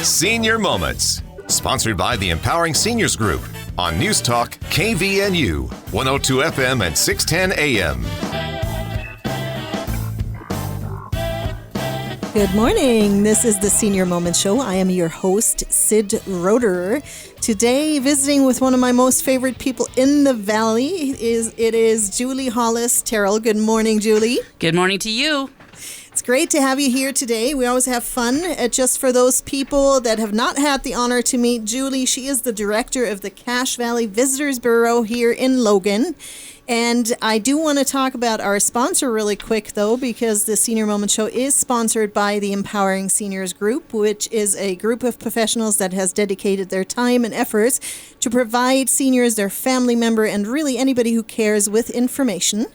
Senior Moments, sponsored by the Empowering Seniors Group on News Talk KVNU, 102 FM and 610 AM. Good morning. This is the Senior Moments Show. I am your host, Sid Roederer. Today, visiting with one of my most favorite people in the Valley is Julie Hollis Terrell. Good morning, Julie. Good morning to you. It's great to have you here today. We always have fun. Just for those people that have not had the honor to meet Julie, she is the director of the Cache Valley Visitors Bureau here in Logan. And I do want to talk about our sponsor really quick, though, because the Senior Moment Show is sponsored by the Empowering Seniors Group, which is a group of professionals that has dedicated their time and efforts to provide seniors, their family member, and really anybody who cares with information.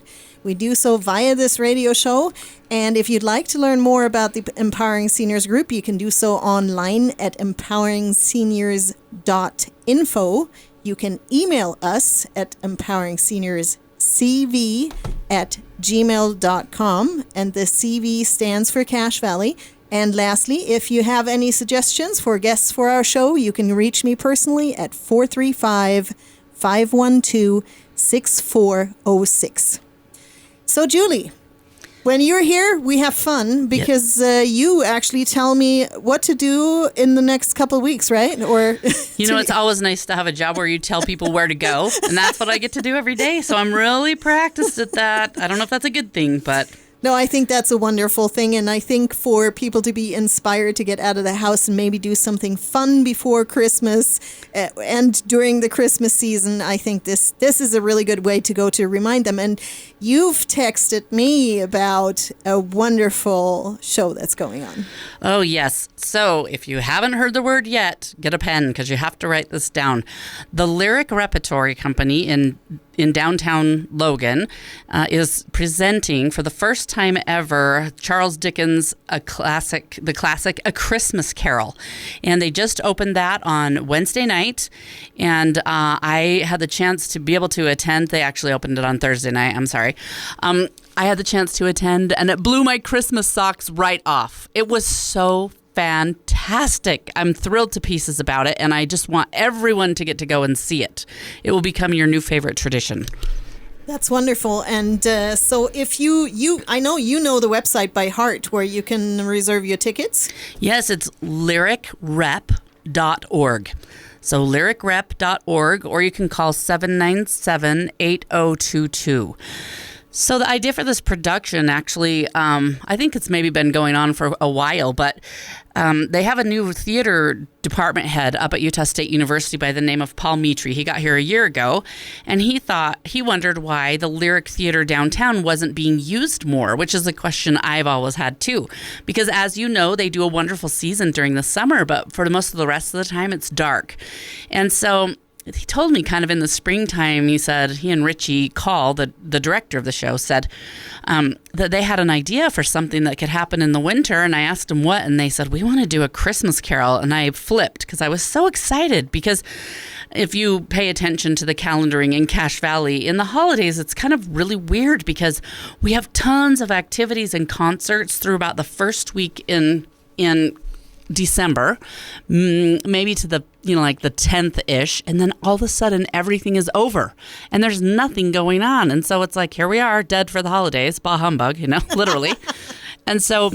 We do so via this radio show. And if you'd like to learn more about the Empowering Seniors Group, you can do so online at empoweringseniors.info. You can email us at empoweringseniors.cv@gmail.com. And the CV stands for Cache Valley. And lastly, if you have any suggestions for guests for our show, you can reach me personally at 435-512-6406. So, Julie, when you're here, we have fun because you actually tell me what to do in the next couple of weeks, right? Or it's always nice to have a job where you tell people where to go, and that's what I get to do every day. So I'm really practiced at that. I don't know if that's a good thing, but... No, I think that's a wonderful thing, and I think for people to be inspired to get out of the house and maybe do something fun before Christmas and during the Christmas season, I think this is a really good way to go to remind them. And you've texted me about a wonderful show that's going on. Oh, yes. So if you haven't heard the word yet, get a pen because you have to write this down. The Lyric Repertory Company in downtown Logan is presenting for the first time ever Charles Dickens' the classic A Christmas Carol. And they just opened that on Wednesday night. And I had the chance to be able to attend. They actually opened it on Thursday night. I'm sorry. I had the chance to attend, and it blew my Christmas socks right off. It was so fantastic. I'm thrilled to pieces about it, and I just want everyone to get to go and see it. It will become your new favorite tradition. That's wonderful. And so if I know you know the website by heart where you can reserve your tickets. Yes, it's lyricrep.org. So lyricrep.org, or you can call 797-8022. So the idea for this production, actually, I think it's maybe been going on for a while, but they have a new theater department head up at Utah State University by the name of Paul Mitri. He got here a year ago, and he wondered why the Lyric Theater downtown wasn't being used more, which is a question I've always had too. Because as you know, they do a wonderful season during the summer, but for most of the rest of the time, it's dark. And so he told me kind of in the springtime, he said, he and Richie Call, the director of the show, said that they had an idea for something that could happen in the winter. And I asked them what, and they said, we want to do a Christmas Carol. And I flipped because I was so excited because if you pay attention to the calendaring in Cache Valley, in the holidays, it's kind of really weird because we have tons of activities and concerts through about the first week in December, maybe to the, like the 10th-ish, and then all of a sudden everything is over and there's nothing going on. And so it's like, here we are, dead for the holidays, bah humbug, literally. And so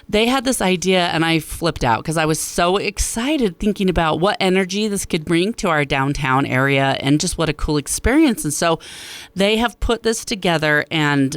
they had this idea, and I flipped out because I was so excited thinking about what energy this could bring to our downtown area and just what a cool experience. And so they have put this together, and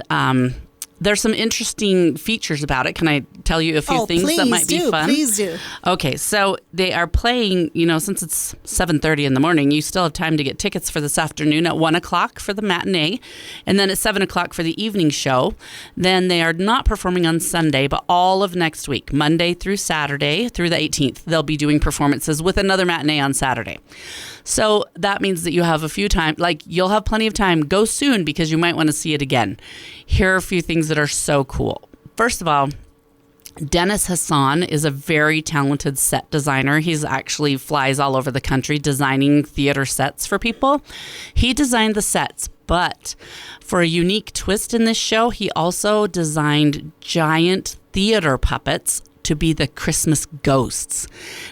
there's some interesting features about it. Can I tell you a few things that might be fun? Please do. Okay, so they are playing, since it's 7:30 in the morning, you still have time to get tickets for this afternoon at 1 o'clock for the matinee, and then at 7 o'clock for the evening show. Then they are not performing on Sunday, but all of next week, Monday through Saturday, through the 18th, they'll be doing performances with another matinee on Saturday. So that means that you have a few times, you'll have plenty of time. Go soon because you might want to see it again. Here are a few things that are so cool. First of all, Dennis Hassan is a very talented set designer. He's actually flies all over the country designing theater sets for people. He designed the sets, but for a unique twist in this show, he also designed giant theater puppets to be the Christmas ghosts.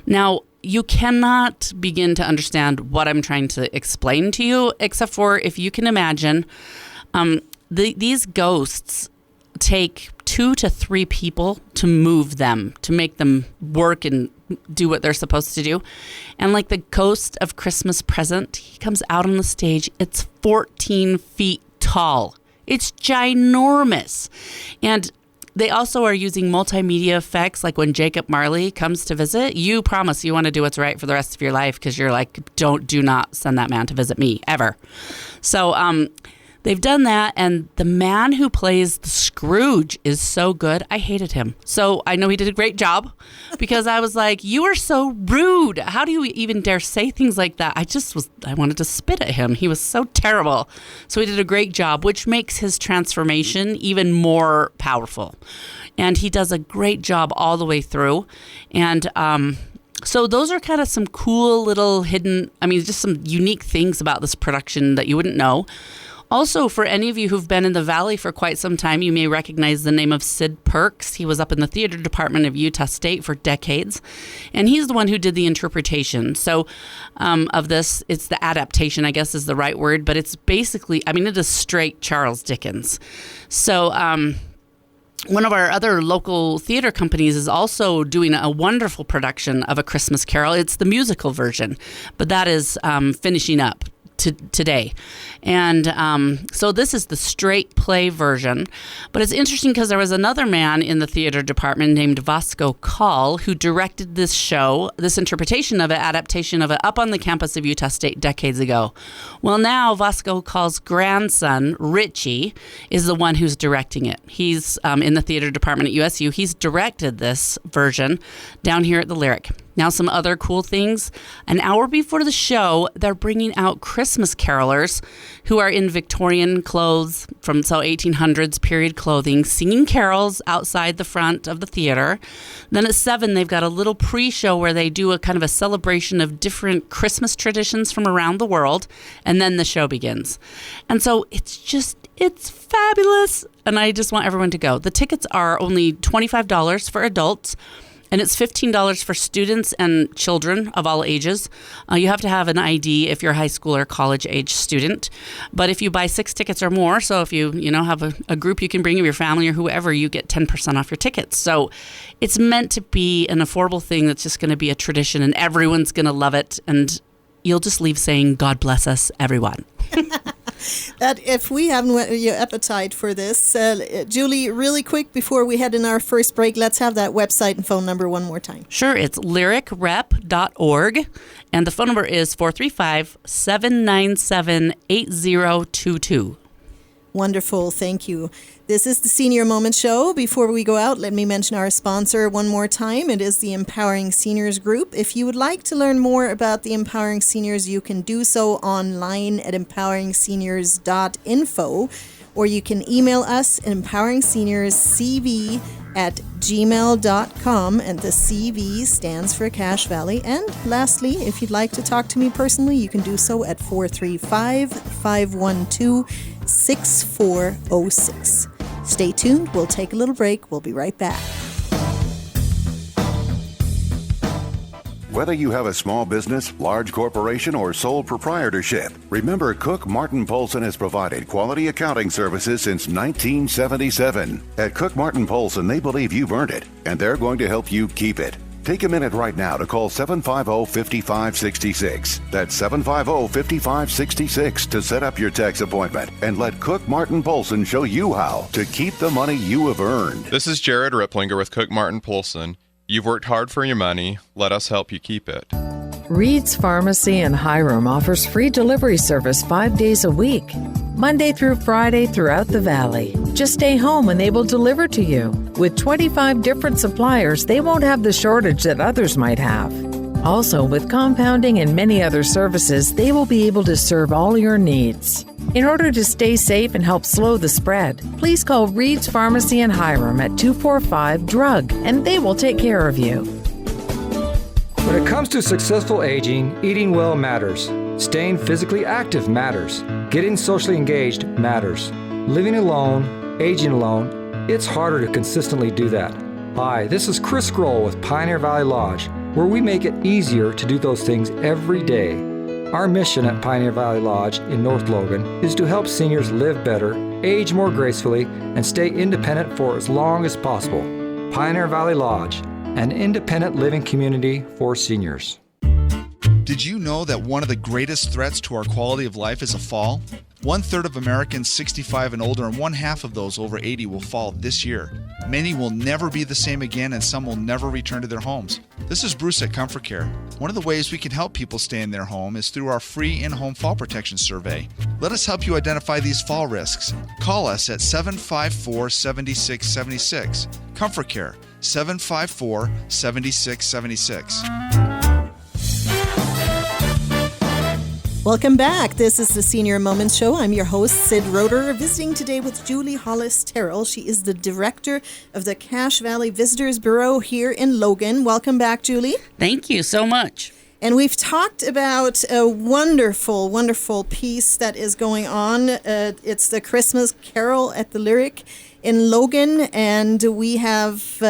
Now, you cannot begin to understand what I'm trying to explain to you, except for if you can imagine, these ghosts take 2 to 3 people to move them, to make them work and do what they're supposed to do. And like the ghost of Christmas Present, he comes out on the stage. It's 14 feet tall. It's ginormous. And they also are using multimedia effects, like when Jacob Marley comes to visit, you promise you want to do what's right for the rest of your life because you're like, do not send that man to visit me, ever. So they've done that, and the man who plays the Scrooge is so good. I hated him. So I know he did a great job because I was like, you are so rude. How do you even dare say things like that? I wanted to spit at him. He was so terrible. So he did a great job, which makes his transformation even more powerful. And he does a great job all the way through. And so those are kind of some cool little hidden, just some unique things about this production that you wouldn't know. Also, for any of you who've been in the Valley for quite some time, you may recognize the name of Sid Perks. He was up in the theater department of Utah State for decades, and he's the one who did the interpretation. So of this, it's the adaptation, I guess is the right word, but it's basically, it is straight Charles Dickens. So one of our other local theater companies is also doing a wonderful production of A Christmas Carol. It's the musical version, but that is finishing up today. And so this is the straight play version. But it's interesting because there was another man in the theater department named Vasco Call who directed this show, this interpretation of it, adaptation of it, up on the campus of Utah State decades ago. Well, now Vasco Call's grandson, Richie, is the one who's directing it. He's in the theater department at USU. He's directed this version down here at the Lyric. Now, some other cool things. An hour before the show, they're bringing out Christmas carolers who are in Victorian clothes from 1800s period clothing, singing carols outside the front of the theater. Then at 7, they've got a little pre-show where they do a kind of a celebration of different Christmas traditions from around the world. And then the show begins. And so it's fabulous. And I just want everyone to go. The tickets are only $25 for adults. And it's $15 for students and children of all ages. You have to have an ID if you're a high school or college age student. But if you buy 6 tickets or more, so if you have a group you can bring of your family or whoever, you get 10% off your tickets. So it's meant to be an affordable thing that's just going to be a tradition and everyone's going to love it. And you'll just leave saying, God bless us, everyone. That if we haven't your appetite for this, Julie, really quick before we head in our first break, let's have that website and phone number one more time. Sure, it's lyricrep.org, and the phone number is 435-797-8022. Wonderful, thank you. This is the Senior Moment Show. Before we go out, let me mention our sponsor one more time. It is the Empowering Seniors Group. If you would like to learn more about the Empowering Seniors, you can do so online at empoweringseniors.info, or you can email us at empoweringseniors.cv@gmail.com, and the CV stands for Cache Valley. And lastly, if you'd like to talk to me personally, you can do so at 435-512-6406. Stay tuned. We'll take a little break. We'll be right back. Whether you have a small business, large corporation, or sole proprietorship, remember Cook Martin Polson has provided quality accounting services since 1977. At Cook Martin Polson, they believe you've earned it, and they're going to help you keep it. Take a minute right now to call 750-5566. That's 750-5566 to set up your tax appointment and let Cook Martin Polson show you how to keep the money you have earned. This is Jared Ripplinger with Cook Martin Polson. You've worked hard for your money. Let us help you keep it. Reed's Pharmacy in Hiram offers free delivery service 5 days a week, Monday through Friday throughout the Valley. Just stay home and they will deliver to you. With 25 different suppliers, they won't have the shortage that others might have. Also, with compounding and many other services, they will be able to serve all your needs. In order to stay safe and help slow the spread, please call Reed's Pharmacy in Hiram at 245-DRUG, and they will take care of you. When it comes to successful aging, eating well matters. Staying physically active matters. Getting socially engaged matters. Living alone, aging alone, it's harder to consistently do that. Hi, this is Chris Grohl with Pioneer Valley Lodge, where we make it easier to do those things every day. Our mission at Pioneer Valley Lodge in North Logan is to help seniors live better, age more gracefully, and stay independent for as long as possible. Pioneer Valley Lodge, an independent living community for seniors. Did you know that one of the greatest threats to our quality of life is a fall? 1/3 of Americans 65 and older, and 1/2 of those over 80 will fall this year. Many will never be the same again, and some will never return to their homes. This is Bruce at Comfort Care. One of the ways we can help people stay in their home is through our free in-home fall protection survey. Let us help you identify these fall risks. Call us at 754-7676. Comfort Care, 754-7676. Welcome back. This is the Senior Moments Show. I'm your host, Sid Roeder, visiting today with Julie Hollis Terrell. She is the director of the Cache Valley Visitors Bureau here in Logan. Welcome back, Julie. Thank you so much. And we've talked about a wonderful, wonderful piece that is going on. It's the Christmas Carol at the Lyric in Logan, and we have,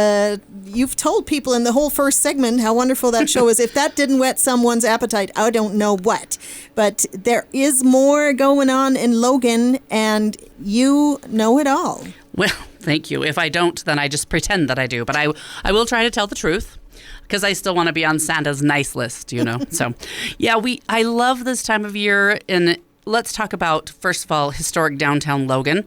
you've told people in the whole first segment how wonderful that show is. If that didn't whet someone's appetite, I don't know what. But there is more going on in Logan, and you know it all. Well, thank you. If I don't, then I just pretend that I do. But I will try to tell the truth, because I still want to be on Santa's nice list, you know. So, yeah, I love this time of year. And let's talk about, first of all, historic downtown Logan.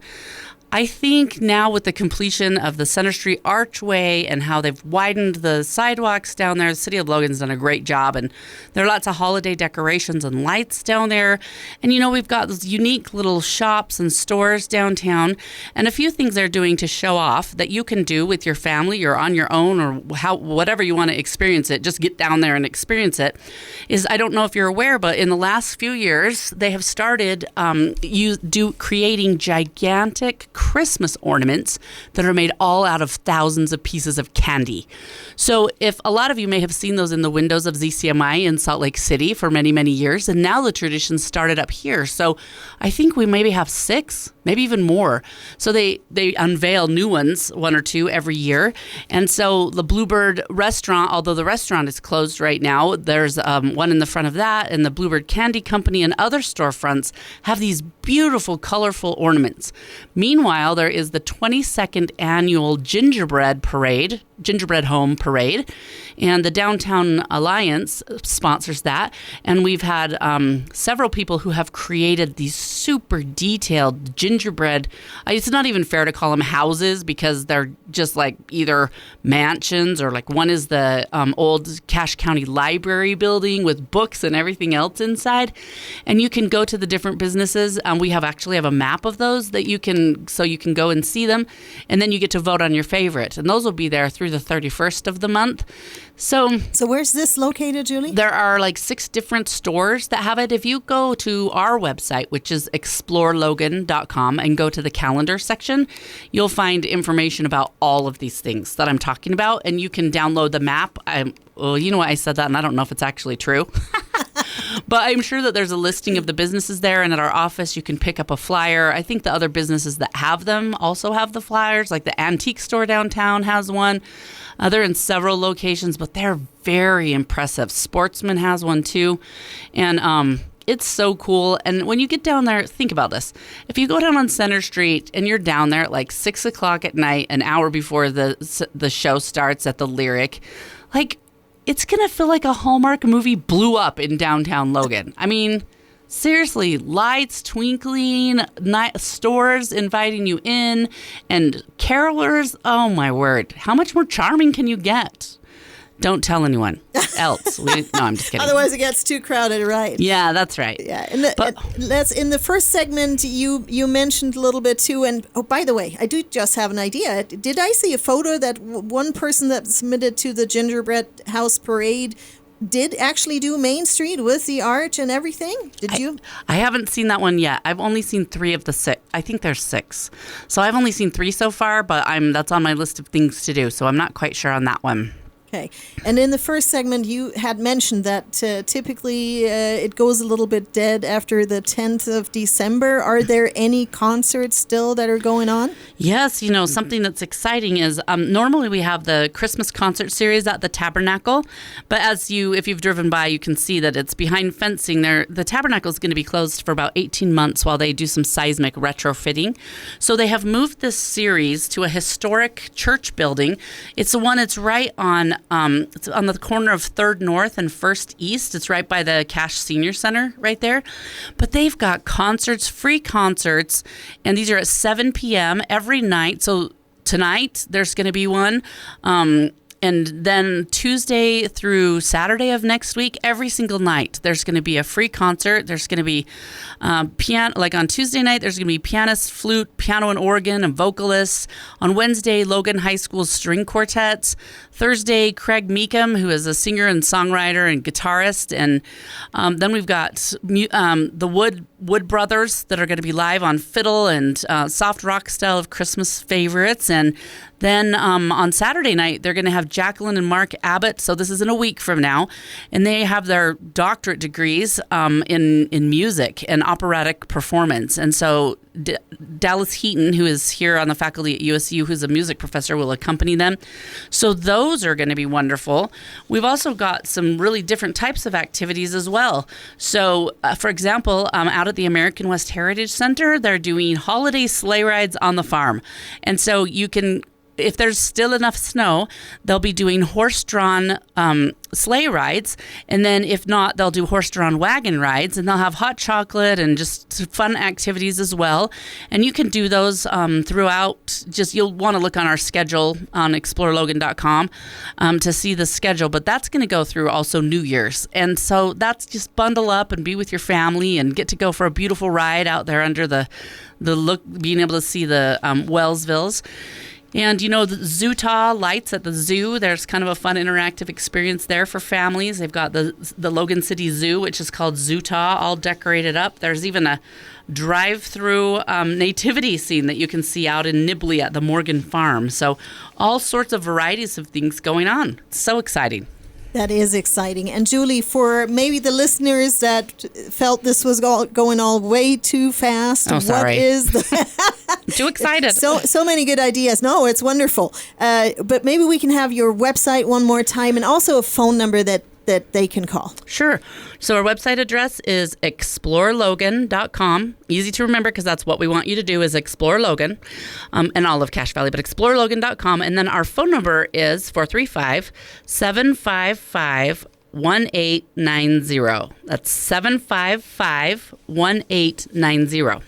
I think now with the completion of the Center Street Archway and how they've widened the sidewalks down there, the City of Logan's done a great job. And there are lots of holiday decorations and lights down there. And, you know, we've got those unique little shops and stores downtown, and a few things they're doing to show off that you can do with your family or on your own, or whatever you want to experience it. Just get down there and experience it. Is, I don't know if you're aware, but in the last few years, they have started creating gigantic Christmas ornaments that are made all out of thousands of pieces of candy. So if a lot of you may have seen those in the windows of ZCMI in Salt Lake City for many, many years, and now the tradition started up here. So I think we maybe have 6, maybe even more. So they unveil new ones, 1 or 2 every year. And so the Bluebird restaurant, although the restaurant is closed right now, there's one in the front of that, and the Bluebird Candy Company and other storefronts have these beautiful, colorful ornaments. Meanwhile, there is the 22nd annual Gingerbread Home Parade, and the Downtown Alliance sponsors that. And we've had several people who have created these super detailed gingerbread. It's not even fair to call them houses, because they're just like either mansions, or like one is the old Cache County Library building with books and everything else inside. And you can go to the different businesses. We actually have a map of those that you can go and see them, and then you get to vote on your favorite. And those will be there through the 31st of the month. So where's this located, Julie? There are like 6 different stores that have it. If you go to our website, which is explorelogan.com, and go to the calendar section, you'll find information about all of these things that I'm talking about, and you can download the map. You know what, I said that, and I don't know if it's actually true. But I'm sure that there's a listing of the businesses there, and at our office you can pick up a flyer. I think the other businesses that have them also have the flyers, like the antique store downtown has one. They're in several locations, but they're very impressive. Sportsman has one too, and it's so cool. And when you get down there, think about this. If you go down on Center Street and you're down there at like 6 o'clock at night, an hour before the show starts at the Lyric, like, it's going to feel like a Hallmark movie blew up in downtown Logan. I mean, seriously, lights twinkling, stores inviting you in, and carolers. Oh, my word. How much more charming can you get? Don't tell anyone else. No, I'm just kidding. Otherwise, it gets too crowded, right? Yeah, that's right. Yeah, and in the first segment, you mentioned a little bit too. And oh, by the way, I do just have an idea. Did I see a photo that one person that submitted to the Gingerbread House Parade did actually do Main Street with the arch and everything? Did you? I haven't seen that one yet. I've only seen 3 of the 6. I think there's 6. So I've only seen 3 so far, but that's on my list of things to do. So I'm not quite sure on that one. Okay. And in the first segment, you had mentioned that typically it goes a little bit dead after the 10th of December. Are there any concerts still that are going on? Yes, something that's exciting is normally we have the Christmas concert series at the Tabernacle, but if you've driven by, you can see that it's behind fencing there. The Tabernacle is going to be closed for about 18 months while they do some seismic retrofitting. So they have moved this series to a historic church building. It's the one that's right on it's on the corner of 3rd North and 1st East. It's right by the Cash Senior Center right there. But they've got concerts, free concerts, and these are at 7 p.m. every night. So tonight there's going to be one. And then Tuesday through Saturday of next week, every single night, there's going to be a free concert. There's going to be piano. Like on Tuesday night, there's going to be pianist, flute, piano and organ, and vocalists. On Wednesday, Logan High School string quartets. Thursday, Craig Meekham, who is a singer and songwriter and guitarist. And then we've got the Wood Brothers that are going to be live on fiddle and soft rock style of Christmas favorites. And then on Saturday night, they're going to have Jacqueline and Mark Abbott. So this is in a week from now. And they have their doctorate degrees in music and operatic performance. And so Dallas Heaton, who is here on the faculty at USU, who's a music professor, will accompany them. So those are going to be wonderful. We've also got some really different types of activities as well. So, for example, out at the American West Heritage Center, they're doing holiday sleigh rides on the farm. And so you can, if there's still enough snow, they'll be doing horse-drawn sleigh rides. And then if not, they'll do horse-drawn wagon rides. And they'll have hot chocolate and just fun activities as well. And you can do those throughout. You'll want to look on our schedule on explorelogan.com to see the schedule. But that's going to go through also New Year's. And so that's just bundle up and be with your family and get to go for a beautiful ride out there under the look, being able to see the Wellsvilles. And, the Zootah lights at the zoo, there's kind of a fun interactive experience there for families. They've got the Logan City Zoo, which is called Zootah, all decorated up. There's even a drive-through nativity scene that you can see out in Nibley at the Morgan Farm. So all sorts of varieties of things going on. It's so exciting. That is exciting. And Julie, for maybe the listeners that felt this was going all way too fast, what is too excited? So many good ideas. No, it's wonderful. But maybe we can have your website one more time and also a phone number that they can call. Sure. So our website address is explorelogan.com. Easy to remember because that's what we want you to do is explore Logan and all of Cache Valley, but explorelogan.com. And then our phone number is 435-755-1890. That's 755-1890.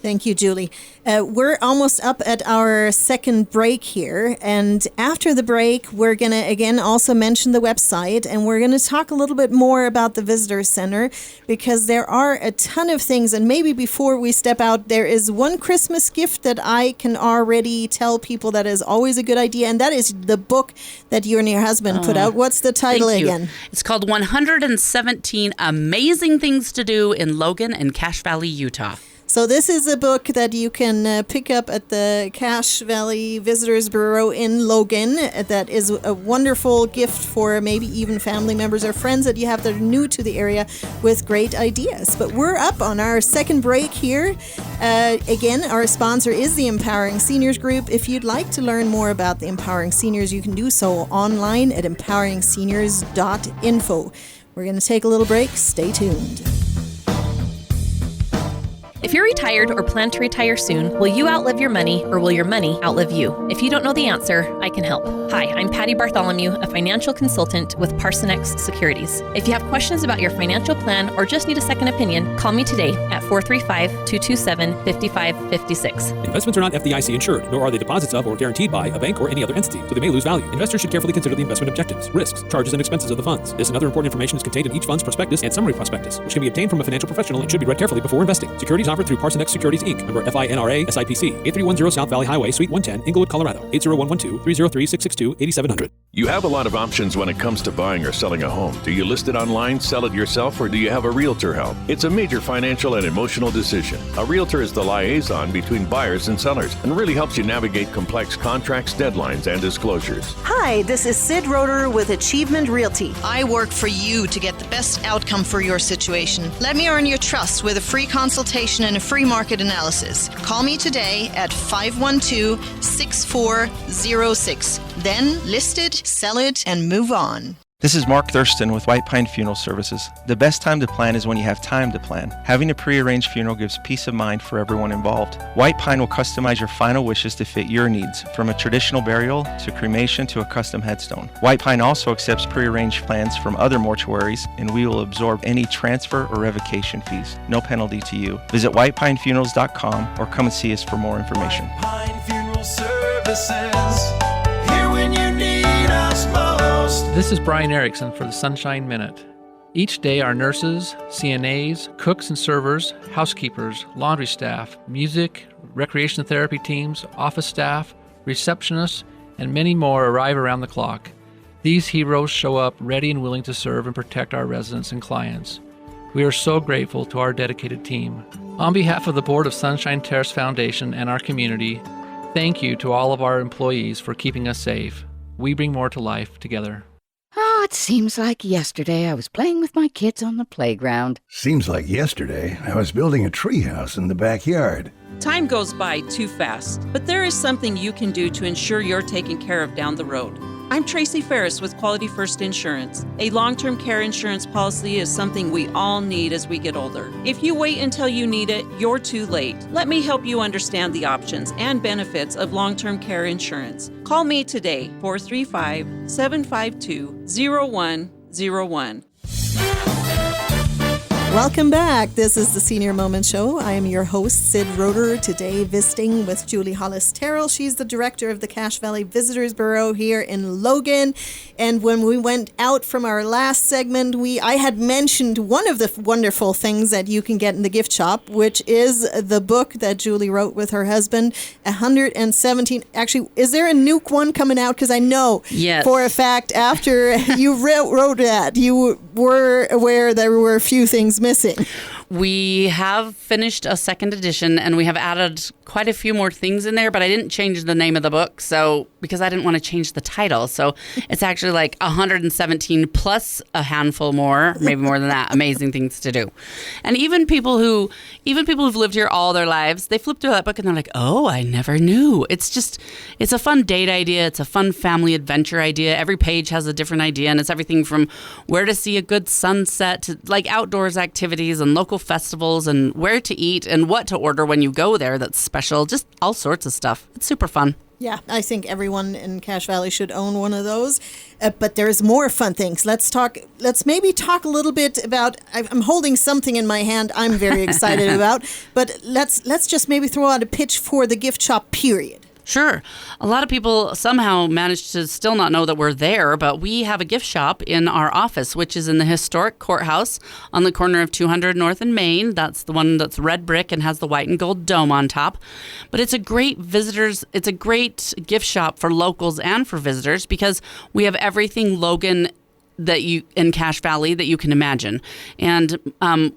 Thank you, Julie. We're almost up at our second break here. And after the break, we're going to, again, also mention the website. And we're going to talk a little bit more about the Visitor Center because there are a ton of things. And maybe before we step out, there is one Christmas gift that I can already tell people that is always a good idea. And that is the book that you and your husband put out. What's the title again? It's called 117 Amazing Things to Do in Logan and Cache Valley, Utah. So this is a book that you can pick up at the Cache Valley Visitors Bureau in Logan. That is a wonderful gift for maybe even family members or friends that you have that are new to the area with great ideas. But we're up on our second break here. Again, our sponsor is the Empowering Seniors Group. If you'd like to learn more about the Empowering Seniors, you can do so online at empoweringseniors.info. We're going to take a little break. Stay tuned. If you're retired or plan to retire soon, will you outlive your money or will your money outlive you? If you don't know the answer, I can help. Hi, I'm Patty Bartholomew, a financial consultant with Parsonex Securities. If you have questions about your financial plan or just need a second opinion, call me today at 435-227-5556. Investments are not FDIC insured, nor are they deposits of or guaranteed by a bank or any other entity, so they may lose value. Investors should carefully consider the investment objectives, risks, charges, and expenses of the funds. This and other important information is contained in each fund's prospectus and summary prospectus, which can be obtained from a financial professional and should be read carefully before investing. Securities offered through Parsonex Securities, Inc., member FINRA, SIPC, 8310 South Valley Highway, Suite 110, Inglewood, Colorado, 80112-303-662-8700. You have a lot of options when it comes to buying or selling a home. Do you list it online, sell it yourself, or do you have a realtor help? It's a major financial and emotional decision. A realtor is the liaison between buyers and sellers and really helps you navigate complex contracts, deadlines, and disclosures. Hi, this is Sid Roeder with Achievement Realty. I work for you to get the best outcome for your situation. Let me earn your trust with a free consultation and a free market analysis. Call me today at 512-6406. Then list it, sell it, and move on. This is Mark Thurston with White Pine Funeral Services. The best time to plan is when you have time to plan. Having a pre-arranged funeral gives peace of mind for everyone involved. White Pine will customize your final wishes to fit your needs, from a traditional burial to cremation to a custom headstone. White Pine also accepts pre-arranged plans from other mortuaries, and we will absorb any transfer or revocation fees. No penalty to you. Visit whitepinefunerals.com or come and see us for more information. White Pine Funeral Services, here when you need us most. This is Brian Erickson for the Sunshine Minute. Each day, our nurses, CNAs, cooks and servers, housekeepers, laundry staff, music, recreation therapy teams, office staff, receptionists, and many more arrive around the clock. These heroes show up ready and willing to serve and protect our residents and clients. We are so grateful to our dedicated team. On behalf of the Board of Sunshine Terrace Foundation and our community, thank you to all of our employees for keeping us safe. We bring more to life together. Oh, it seems like yesterday I was playing with my kids on the playground. Seems like yesterday I was building a treehouse in the backyard. Time goes by too fast, but there is something you can do to ensure you're taken care of down the road. I'm Tracy Ferris with Quality First Insurance. A long-term care insurance policy is something we all need as we get older. If you wait until you need it, you're too late. Let me help you understand the options and benefits of long-term care insurance. Call me today, 435-752-0101. Welcome back. This is the Senior Moment Show. I am your host, Sid Roeder, today visiting with Julie Hollis-Terrell. She's the director of the Cache Valley Visitors Bureau here in Logan. And when we went out from our last segment, I had mentioned one of the wonderful things that you can get in the gift shop, which is the book that Julie wrote with her husband, 117. Actually, is there a new one coming out? Because I know for a fact after you wrote that, you were aware there were a few things missing. We have finished a second edition and we have added quite a few more things in there, but I didn't change the name of the book because I didn't want to change the title. So it's actually like 117 plus a handful more, maybe more than that, amazing things to do. And even people who've lived here all their lives, they flip through that book and they're like, oh, I never knew. It's a fun date idea. It's a fun family adventure idea. Every page has a different idea, and it's everything from where to see a good sunset to like outdoors activities and local festivals and where to eat and what to order when you go there that's special, just all sorts of stuff. It's super fun. Yeah, I think everyone in Cache Valley should own one of those. But there's more fun things. Let's maybe talk a little bit about, I'm holding something in my hand I'm very excited about, but let's just maybe throw out a pitch for the gift shop period. Sure. A lot of people somehow manage to still not know that we're there, but we have a gift shop in our office, which is in the historic courthouse on the corner of 200 North and Main. That's the one that's red brick and has the white and gold dome on top. But it's a great gift shop for locals and for visitors because we have everything Logan in Cache Valley that you can imagine. And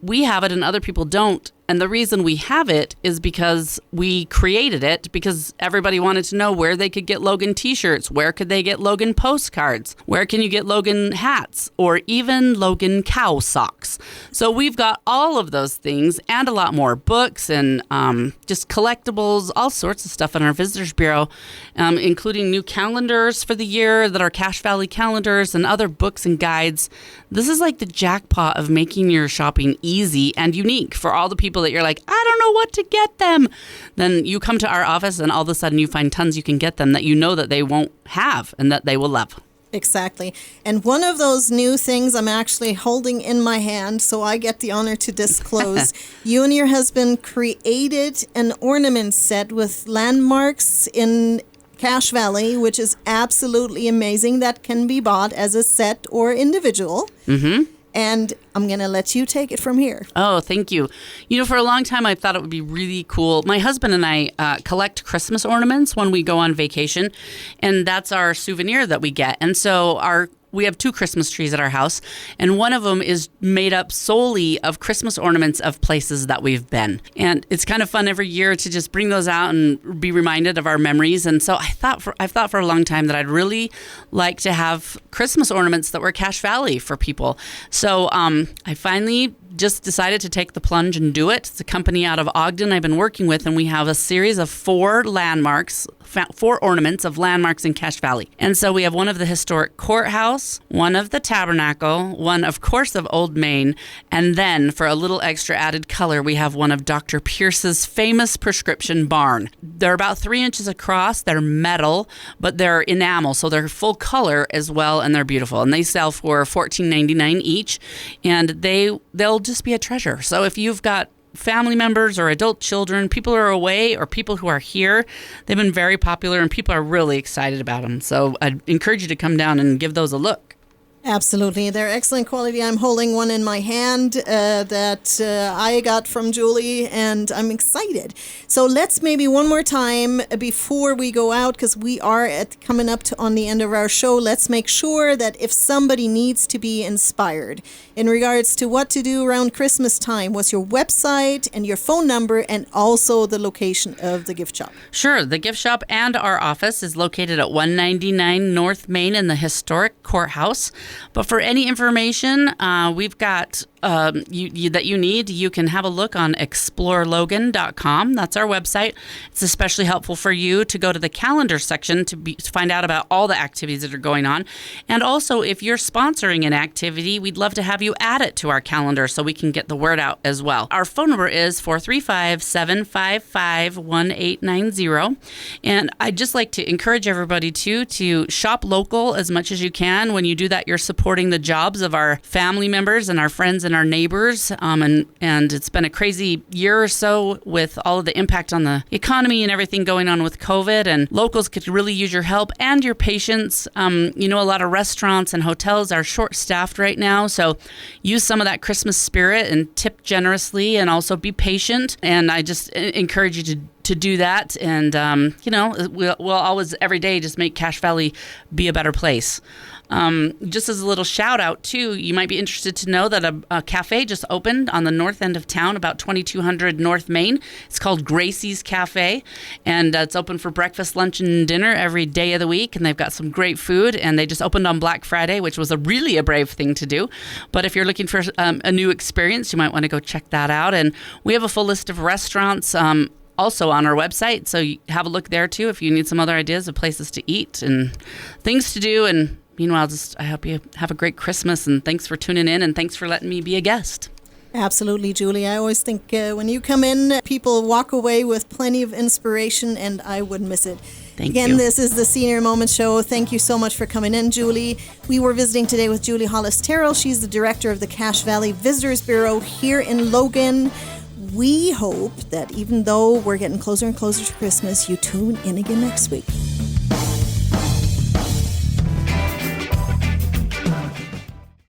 we have it and other people don't. And the reason we have it is because we created it because everybody wanted to know where they could get Logan t-shirts, where could they get Logan postcards, where can you get Logan hats, or even Logan cow socks. So we've got all of those things and a lot more books and just collectibles, all sorts of stuff in our Visitors Bureau, including new calendars for the year that are Cache Valley calendars and other books and guides. This is like the jackpot of making your shopping easy and unique for all the people that you're like, I don't know what to get them. Then you come to our office and all of a sudden you find tons you can get them that you know that they won't have and that they will love. Exactly. And one of those new things I'm actually holding in my hand, so I get the honor to disclose. You and your husband created an ornament set with landmarks in Cache Valley, which is absolutely amazing, that can be bought as a set or individual. Mm-hmm. And I'm going to let you take it from here. Oh, thank you. You know, for a long time, I thought it would be really cool. My husband and I collect Christmas ornaments when we go on vacation, and that's our souvenir that we get. And so we have 2 Christmas trees at our house, and one of them is made up solely of Christmas ornaments of places that we've been. And it's kind of fun every year to just bring those out and be reminded of our memories. And so I've thought for a long time that I'd really like to have Christmas ornaments that were Cache Valley for people. So I finally just decided to take the plunge and do it. It's a company out of Ogden I've been working with, and we have a series of 4 landmarks, 4 ornaments of landmarks in Cache Valley. And so we have one of the historic courthouse, one of the tabernacle, one, of course, of Old Main, and then for a little extra added color, we have one of Dr. Pierce's famous prescription barn. They're about 3 inches across. They're metal, but they're enamel, so they're full color as well, and they're beautiful. And they sell for $14.99 each, and they'll just be a treasure. So if you've got family members or adult children, people who are away or people who are here, they've been very popular and people are really excited about them. So I'd encourage you to come down and give those a look. Absolutely. They're excellent quality. I'm holding one in my hand that I got from Julie, and I'm excited. So let's maybe one more time before we go out, because we are coming up on the end of our show, let's make sure that if somebody needs to be inspired in regards to what to do around Christmas time, what's your website and your phone number and also the location of the gift shop? Sure. The gift shop and our office is located at 199 North Main in the historic courthouse. But for any information we've got that you need, you can have a look on explorelogan.com. That's our website. It's especially helpful for you to go to the calendar section to find out about all the activities that are going on. And also, if you're sponsoring an activity, we'd love to have you add it to our calendar so we can get the word out as well. Our phone number is 435-755-1890. And I'd just like to encourage everybody to shop local as much as you can. When you do that, you're supporting the jobs of our family members and our friends and our neighbors. And it's been a crazy year or so with all of the impact on the economy and everything going on with COVID. And locals could really use your help and your patience. A lot of restaurants and hotels are short-staffed right now. So use some of that Christmas spirit and tip generously and also be patient. And I just encourage you to do that. And, we'll always, every day, just make Cache Valley be a better place. Just as a little shout out too, you might be interested to know that a cafe just opened on the north end of town, about 2200 North Main. It's called Gracie's Cafe, and it's open for breakfast, lunch, and dinner every day of the week. And they've got some great food, and they just opened on Black Friday, which was really a brave thing to do. But if you're looking for a new experience, you might want to go check that out. And we have a full list of restaurants also on our website, so you have a look there too if you need some other ideas of places to eat and things to do. And meanwhile, I hope you have a great Christmas, and thanks for tuning in, and thanks for letting me be a guest. Absolutely, Julie. I always think when you come in, people walk away with plenty of inspiration, and I wouldn't miss it. Thank you. This is the Senior Moment Show. Thank you so much for coming in, Julie. We were visiting today with Julie Hollis-Terrell. She's the director of the Cache Valley Visitors Bureau here in Logan. We hope that even though we're getting closer and closer to Christmas, you tune in again next week.